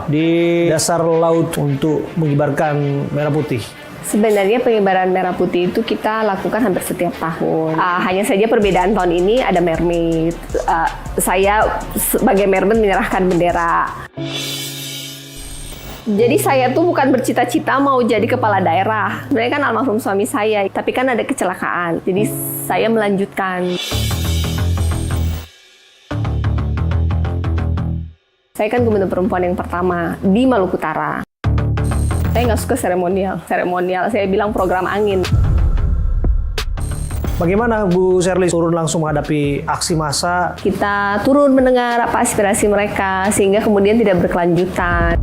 di dasar laut untuk mengibarkan merah putih? Sebenarnya pengibaran merah putih itu kita lakukan hampir setiap tahun. Hanya saja perbedaan tahun ini ada mermaid. Saya sebagai mermaid menyerahkan bendera. Jadi saya tuh bukan bercita-cita mau jadi kepala daerah. Sebenarnya kan almarhum suami saya, tapi kan ada kecelakaan. Jadi saya melanjutkan. Saya kan gubernur perempuan yang pertama di Maluku Utara. Saya nggak suka seremonial. Saya bilang program angin. Bagaimana Bu Sherly turun langsung menghadapi aksi massa? Kita turun mendengar apa aspirasi mereka, sehingga kemudian tidak berkelanjutan.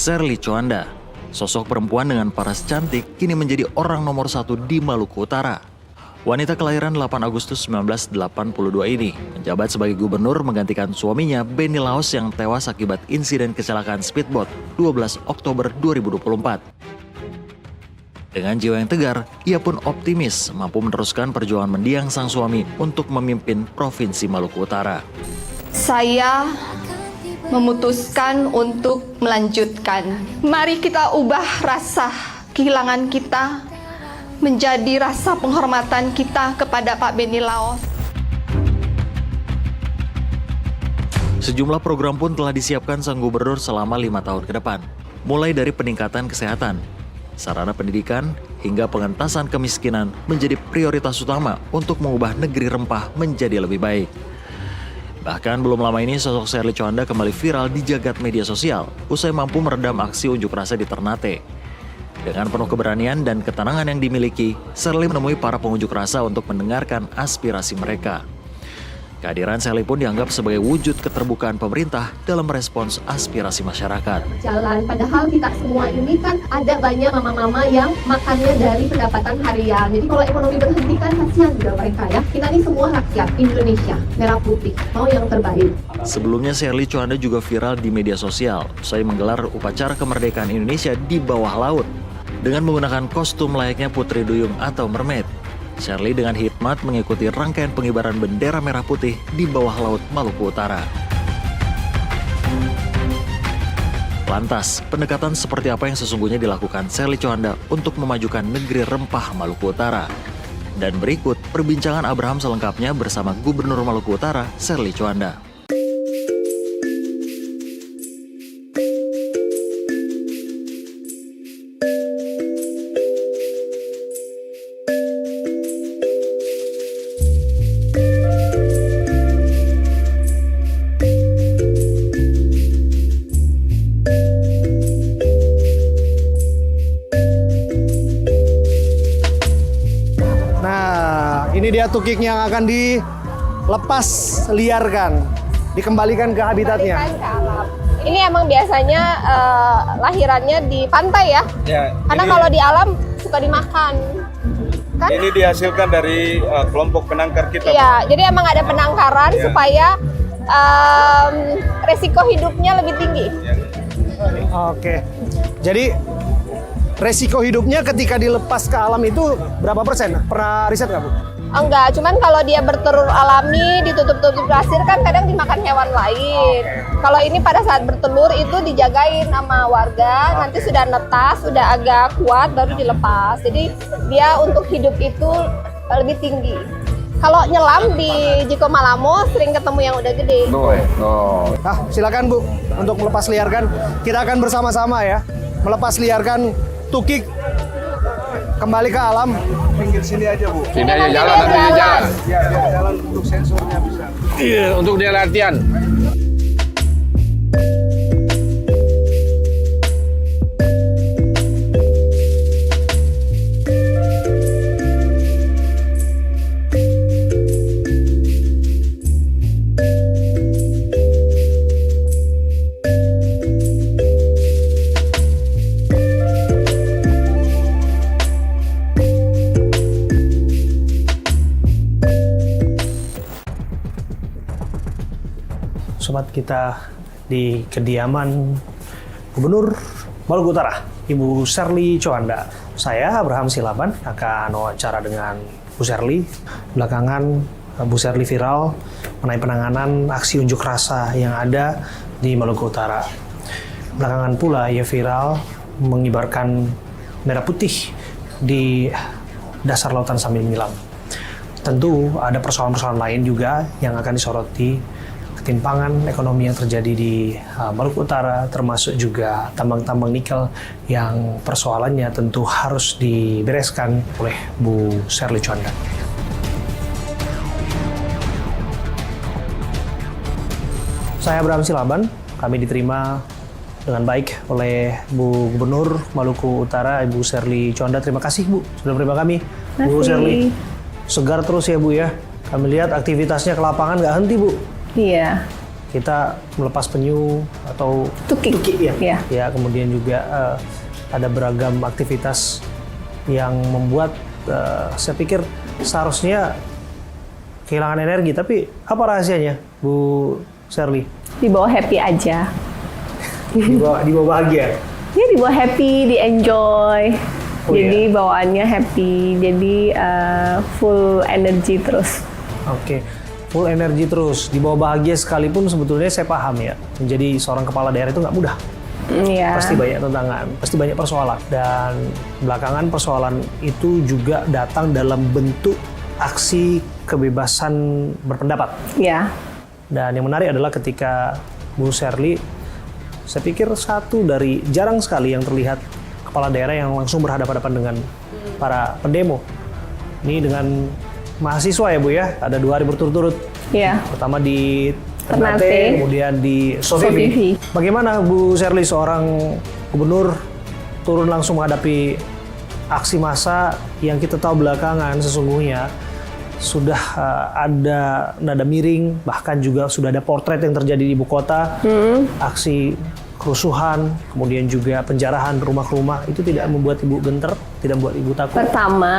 Sherly Coanda, sosok perempuan dengan paras cantik, kini menjadi orang nomor 1 di Maluku Utara. Wanita kelahiran 8 Agustus 1982 ini menjabat sebagai gubernur menggantikan suaminya Benny Laos yang tewas akibat insiden kecelakaan speedboat 12 Oktober 2024. Dengan jiwa yang tegar, ia pun optimis mampu meneruskan perjuangan mendiang sang suami untuk memimpin Provinsi Maluku Utara. Saya memutuskan untuk melanjutkan. Mari kita ubah rasa kehilangan kita menjadi rasa penghormatan kita kepada Pak Benny Laos. Sejumlah program pun telah disiapkan sang gubernur selama 5 tahun ke depan. Mulai dari peningkatan kesehatan, sarana pendidikan, hingga pengentasan kemiskinan menjadi prioritas utama untuk mengubah negeri rempah menjadi lebih baik. Bahkan belum lama ini sosok Sherly Coanda kembali viral di jagat media sosial usai mampu meredam aksi unjuk rasa di Ternate. Dengan penuh keberanian dan ketenangan yang dimiliki, Sherly menemui para pengunjuk rasa untuk mendengarkan aspirasi mereka. Kehadiran Sherly pun dianggap sebagai wujud keterbukaan pemerintah dalam merespons aspirasi masyarakat. Jalan, padahal kita semua ini kan ada banyak mama-mama yang makannya dari pendapatan harian. Jadi kalau ekonomi berhenti kan kasihan juga mereka ya. Kita ini semua rakyat Indonesia, merah putih, mau yang terbaik. Sebelumnya Sherly Coanda juga viral di media sosial usai menggelar upacara kemerdekaan Indonesia di bawah laut dengan menggunakan kostum layaknya Putri Duyung atau mermaid. Sherly dengan hikmat mengikuti rangkaian pengibaran bendera merah putih di bawah laut Maluku Utara. Lantas, pendekatan seperti apa yang sesungguhnya dilakukan Sherly Coanda untuk memajukan negeri rempah Maluku Utara? Dan berikut perbincangan Abraham selengkapnya bersama Gubernur Maluku Utara, Sherly Coanda. Ini dia tukik yang akan dilepas liarkan, dikembalikan ke habitatnya. Ini emang biasanya lahirannya di pantai ya? Karena kalau di alam suka dimakan. Kan? Ini dihasilkan dari kelompok penangkar kita. Iya, jadi emang ada penangkaran supaya resiko hidupnya lebih tinggi. Oke, jadi resiko hidupnya ketika dilepas ke alam itu berapa persen? Pernah riset nggak Bu? Enggak, cuman kalau dia bertelur alami, ditutup-tutup pasir kan kadang dimakan hewan lain. Kalau ini pada saat bertelur itu dijagain sama warga, nanti sudah netas, sudah agak kuat baru dilepas. Jadi dia untuk hidup itu lebih tinggi. Kalau nyelam di Jiko Malamo sering ketemu yang udah gede. Silakan Bu untuk melepas liarkan. Kita akan bersama-sama ya melepas liarkan tukik kembali ke alam. Pinggir sini aja Bu. Sini aja jalan, nanti dia jalan. Ya, dia jalan untuk sensornya bisa. Iya, untuk dia latihan. sobat, kita di kediaman Gubernur Maluku Utara, Ibu Sherly Coanda. Saya Abraham Silaban akan wawancara dengan Bu Sherly. Belakangan Bu Sherly viral mengenai penanganan aksi unjuk rasa yang ada di Maluku Utara. Belakangan pula ia viral mengibarkan merah putih di dasar lautan sambil menyelam. Tentu ada persoalan-persoalan lain juga yang akan disoroti, ketimpangan ekonomi yang terjadi di Maluku Utara, termasuk juga tambang-tambang nikel yang persoalannya tentu harus dibereskan oleh Bu Sherly Coanda. Saya Abraham Silaban, kami diterima dengan baik oleh Bu Gubernur Maluku Utara, Ibu Sherly Coanda. Terima kasih Bu sudah menerima kami. Bu Sherly, segar terus ya Bu ya. Kami lihat aktivitasnya ke lapangan nggak henti Bu. Iya. Kita melepas penyu atau Tukik. ya. Iya. Ya, kemudian juga ada beragam aktivitas yang membuat saya pikir seharusnya kehilangan energi. Tapi apa rahasianya Bu Sherly? Dibawa happy aja. Dibawa bahagia. Ya dibawa happy, di enjoy. Oh, jadi bawaannya happy, jadi full energy terus. Oke, full energi terus, dibawa bahagia sekalipun sebetulnya saya paham ya. Menjadi seorang kepala daerah itu nggak mudah. Iya. Pasti banyak tantangan, pasti banyak persoalan. Dan belakangan persoalan itu juga datang dalam bentuk aksi kebebasan berpendapat. Iya. Dan yang menarik adalah ketika Bu Sherly, saya pikir satu dari jarang sekali yang terlihat kepala daerah yang langsung berhadapan-hadapan dengan para pendemo. Ini dengan mahasiswa ya Bu ya, ada 2 hari berturut-turut. Iya. Pertama di Ternate, Ternate, kemudian di Sovivi. Sovivi. Bagaimana Bu Sherly, seorang gubernur turun langsung menghadapi aksi massa yang kita tahu belakangan sesungguhnya sudah ada nada miring, bahkan juga sudah ada potret yang terjadi di ibu kota, aksi kerusuhan, kemudian juga penjarahan rumah ke rumah, itu tidak membuat Ibu genter, tidak membuat Ibu takut? Pertama,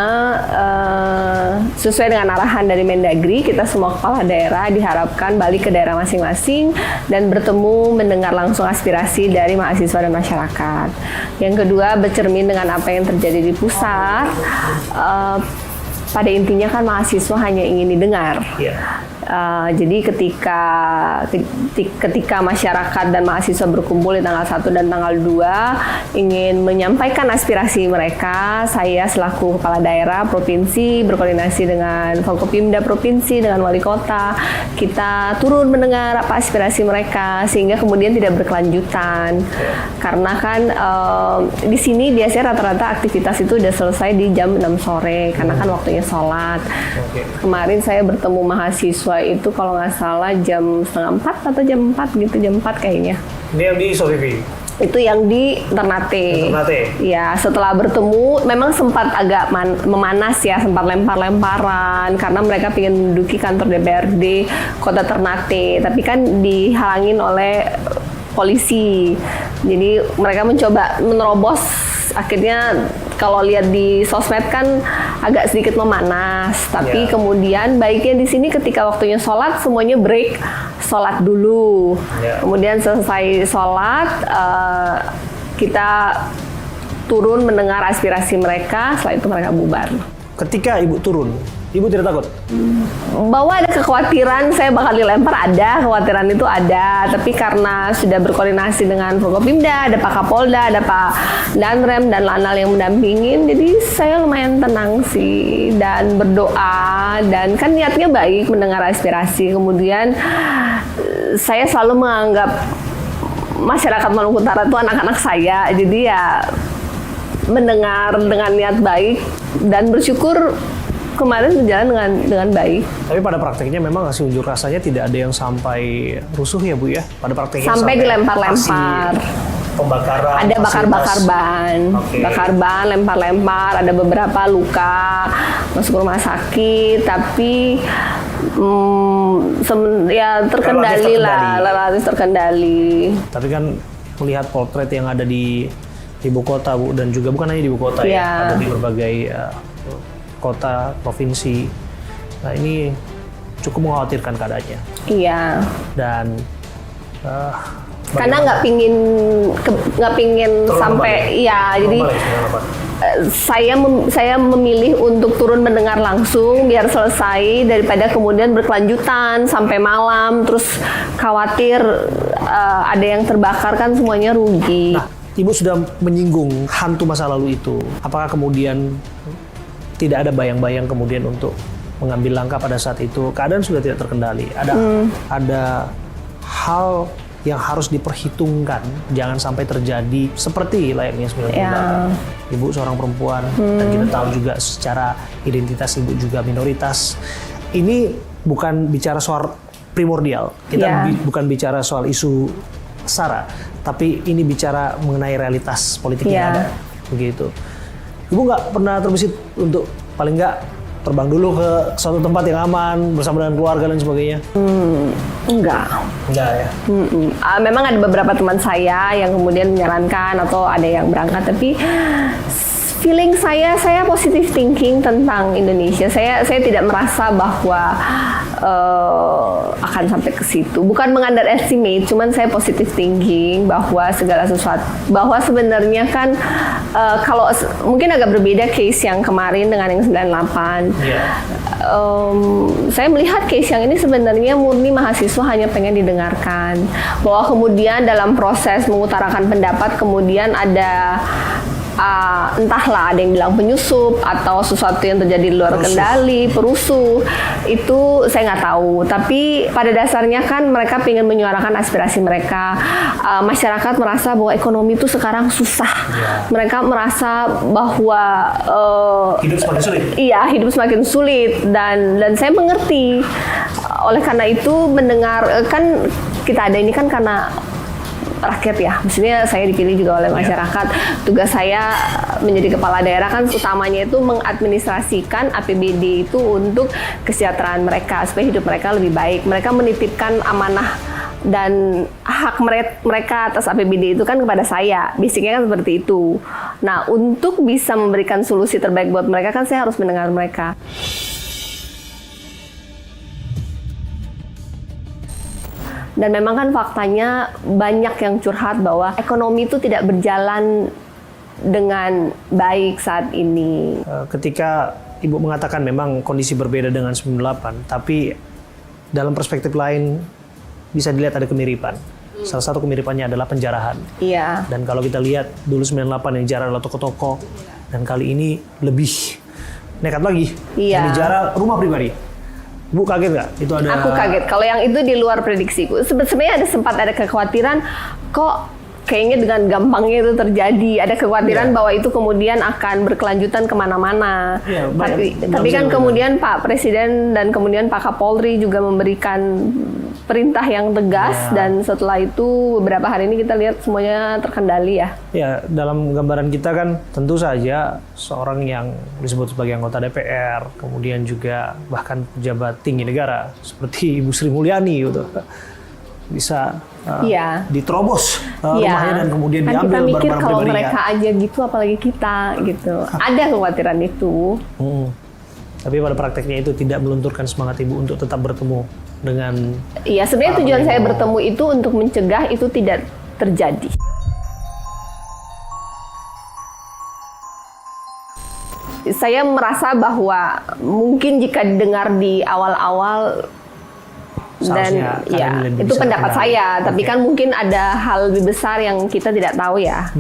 sesuai dengan arahan dari Mendagri, kita semua kepala daerah diharapkan balik ke daerah masing-masing dan bertemu mendengar langsung aspirasi dari mahasiswa dan masyarakat. Yang kedua, bercermin dengan apa yang terjadi di pusat. Pada intinya kan mahasiswa hanya ingin didengar. Iya. Jadi ketika masyarakat dan mahasiswa berkumpul di tanggal 1 dan tanggal 2 ingin menyampaikan aspirasi mereka, saya selaku kepala daerah provinsi berkoordinasi dengan Forkopimda provinsi, dengan wali kota, kita turun mendengar apa aspirasi mereka sehingga kemudian tidak berkelanjutan. Karena kan di sini biasanya rata-rata aktivitas itu udah selesai di jam 6 sore karena kan waktunya sholat. Kemarin saya bertemu mahasiswa itu kalau nggak salah jam 3:30 atau jam 4 gitu, jam 4 kayaknya. Ini yang di Sovivi? Itu yang di Ternate. Ya, setelah bertemu memang sempat agak memanas ya, sempat lempar-lemparan karena mereka ingin menduduki kantor DPRD Kota Ternate, tapi kan dihalangin oleh polisi. Jadi mereka mencoba menerobos, akhirnya kalau lihat di sosmed kan agak sedikit memanas, tapi kemudian baiknya di sini ketika waktunya sholat semuanya break, sholat dulu. Kemudian selesai sholat kita turun mendengar aspirasi mereka, setelah itu mereka bubar. Ketika Ibu turun, Ibu tidak takut? Bahwa ada kekhawatiran saya bakal dilempar, ada kekhawatiran itu ada, tapi karena sudah berkoordinasi dengan Forkopimda, ada Pak Kapolda, ada Pak Danrem dan Lanal yang mendampingin, jadi saya lumayan tenang sih dan berdoa dan kan niatnya baik mendengar aspirasi. Kemudian saya selalu menganggap masyarakat Maluku Utara itu anak-anak saya, jadi ya mendengar dengan niat baik dan bersyukur kemarin berjalan dengan baik. Tapi pada prakteknya memang aksi unjuk rasanya tidak ada yang sampai rusuh ya Bu ya? Pada prakteknya sampai dilempar-lempar. Pembakaran. Ada bakar-bakar ban, bakar ban, lempar-lempar. Ada beberapa luka, masuk rumah sakit, tapi ya terkendali lah, relatif terkendali. Tapi kan melihat potret yang ada di ibu kota Bu, dan juga bukan hanya di ibu kota ya, ada di berbagai kota, provinsi. Nah ini cukup mengkhawatirkan keadaannya. Iya. Dan Karena nggak pingin sampai ya, jadi saya memilih untuk turun mendengar langsung biar selesai daripada kemudian berkelanjutan sampai malam terus khawatir ada yang terbakar, kan semuanya rugi. Nah, Ibu sudah menyinggung hantu masa lalu itu. Apakah kemudian tidak ada bayang-bayang kemudian untuk mengambil langkah pada saat itu? Keadaan sudah tidak terkendali. Ada hal yang harus diperhitungkan, jangan sampai terjadi seperti layaknya 98. Ibu seorang perempuan, dan kita tahu juga secara identitas Ibu juga minoritas. Ini bukan bicara soal primordial, kita bukan bicara soal isu SARA, tapi ini bicara mengenai realitas politik yang ada, begitu. Ibu nggak pernah terbesit untuk paling nggak terbang dulu ke suatu tempat yang aman bersama dengan keluarga dan sebagainya? Enggak ya. Memang ada beberapa teman saya yang kemudian menyarankan atau ada yang berangkat, tapi feeling saya positive thinking tentang Indonesia. Saya tidak merasa bahwa akan sampai ke situ. Bukan meng-underestimate, cuman saya positive thinking bahwa segala sesuatu, bahwa sebenarnya kan kalau mungkin agak berbeda case yang kemarin dengan yang 98. Saya melihat case yang ini sebenarnya murni mahasiswa hanya pengen didengarkan. Bahwa kemudian dalam proses mengutarakan pendapat kemudian ada entahlah ada yang bilang penyusup atau sesuatu yang terjadi di luar kendali, perusuh, itu saya nggak tahu. Tapi pada dasarnya kan mereka ingin menyuarakan aspirasi mereka. Masyarakat merasa bahwa ekonomi itu sekarang susah. Mereka merasa bahwa Hidup semakin sulit. Iya, hidup semakin sulit, dan saya mengerti. Oleh karena itu mendengar, kan kita ada ini kan karena rakyat ya, maksudnya saya dipilih juga oleh masyarakat. Tugas saya menjadi kepala daerah kan utamanya itu mengadministrasikan APBD itu untuk kesejahteraan mereka, supaya hidup mereka lebih baik. Mereka menitipkan amanah dan hak mereka atas APBD itu kan kepada saya, basicnya kan seperti itu. Nah, untuk bisa memberikan solusi terbaik buat mereka kan saya harus mendengar mereka. Dan memang kan faktanya banyak yang curhat bahwa ekonomi itu tidak berjalan dengan baik saat ini. Ketika Ibu mengatakan memang kondisi berbeda dengan 98, tapi dalam perspektif lain bisa dilihat ada kemiripan. Salah satu kemiripannya adalah penjarahan. Iya. Dan kalau kita lihat dulu 98 yang dijarah adalah toko-toko, dan kali ini lebih nekat lagi. Iya. Yang dijarah rumah pribadi. Bu kaget nggak? Itu ada. Aku kaget. Kalau yang itu di luar prediksiku. Sebenarnya sempat ada kekhawatiran kok kayaknya dengan gampangnya itu terjadi. Ada kekhawatiran bahwa itu kemudian akan berkelanjutan kemana-mana. Ya, tapi kan kemudian Pak Presiden dan kemudian Pak Kapolri juga memberikan perintah yang tegas, dan setelah itu beberapa hari ini kita lihat semuanya terkendali ya. Ya, dalam gambaran kita kan tentu saja seorang yang disebut sebagai anggota DPR, kemudian juga bahkan pejabat tinggi negara seperti Ibu Sri Mulyani gitu, bisa diterobos rumahnya dan kemudian kan diambil kita mikir barang-barang kalau pribadinya. mereka aja gitu, apalagi kita gitu. Ada kekhawatiran itu. Tapi pada prakteknya itu tidak melunturkan semangat Ibu untuk tetap bertemu dengan. Iya, sebenarnya tujuan saya bertemu itu untuk mencegah itu tidak terjadi. Saya merasa bahwa mungkin jika didengar di awal-awal dan ya itu pendapat saya, tapi kan mungkin ada hal lebih besar yang kita tidak tahu ya.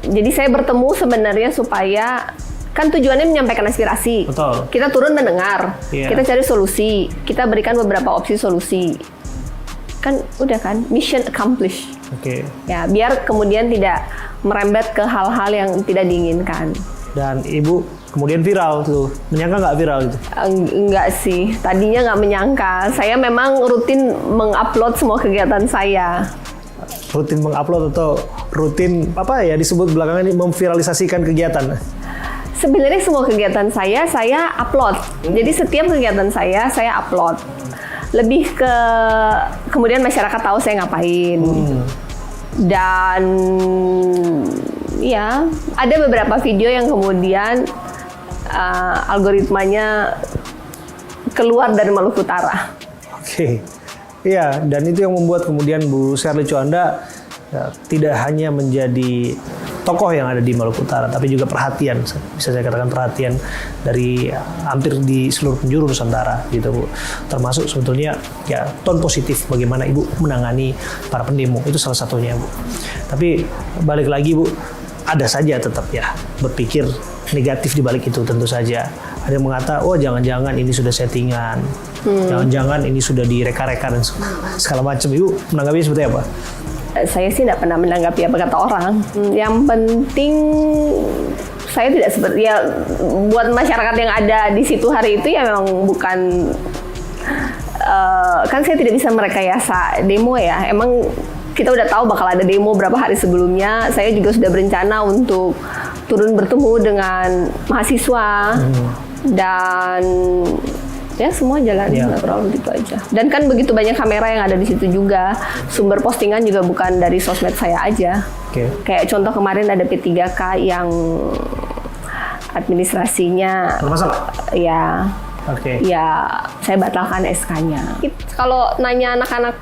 Jadi saya bertemu sebenarnya supaya kan tujuannya menyampaikan aspirasi. Betul. Kita turun mendengar, kita cari solusi, kita berikan beberapa opsi solusi. Kan udah kan, mission accomplished. Oke. Ya, biar kemudian tidak merembet ke hal-hal yang tidak diinginkan. Dan Ibu kemudian viral tuh, menyangka nggak viral itu? Enggak sih, tadinya nggak menyangka. Saya memang rutin mengupload semua kegiatan saya. Rutin mengupload atau rutin apa ya disebut belakangan ini memviralisasikan kegiatan? Sebenarnya semua kegiatan saya upload. Jadi setiap kegiatan saya upload. Lebih ke kemudian masyarakat tahu saya ngapain. Dan ya ada beberapa video yang kemudian algoritmanya keluar dari Maluku Utara. Oke. Iya, dan itu yang membuat kemudian Bu Sherly Coanda tidak hanya menjadi tokoh yang ada di Maluku Utara, tapi juga perhatian, bisa saya katakan perhatian dari hampir di seluruh penjuru Nusantara gitu Bu. Termasuk sebetulnya ya tone positif bagaimana Ibu menangani para pendemo, itu salah satunya Bu. Tapi balik lagi Bu, ada saja tetap ya berpikir negatif di balik itu tentu saja. Ada yang mengatakan, oh jangan-jangan ini sudah settingan, jangan-jangan ini sudah direka-reka dan segala macam. Ibu menanggapi seperti apa? Saya sih tidak pernah menanggapi apa kata orang. Yang penting saya tidak seperti ya buat masyarakat yang ada di situ hari itu ya memang bukan kan saya tidak bisa merekayasa demo ya. Emang kita udah tahu bakal ada demo berapa hari sebelumnya. Saya juga sudah berencana untuk turun bertemu dengan mahasiswa dan ya semua jalan natural gitu aja. Dan kan begitu banyak kamera yang ada di situ juga. Sumber postingan juga bukan dari sosmed saya aja. Kayak contoh kemarin ada P3K yang administrasinya ya saya batalkan SK-nya. Kalau nanya anak-anak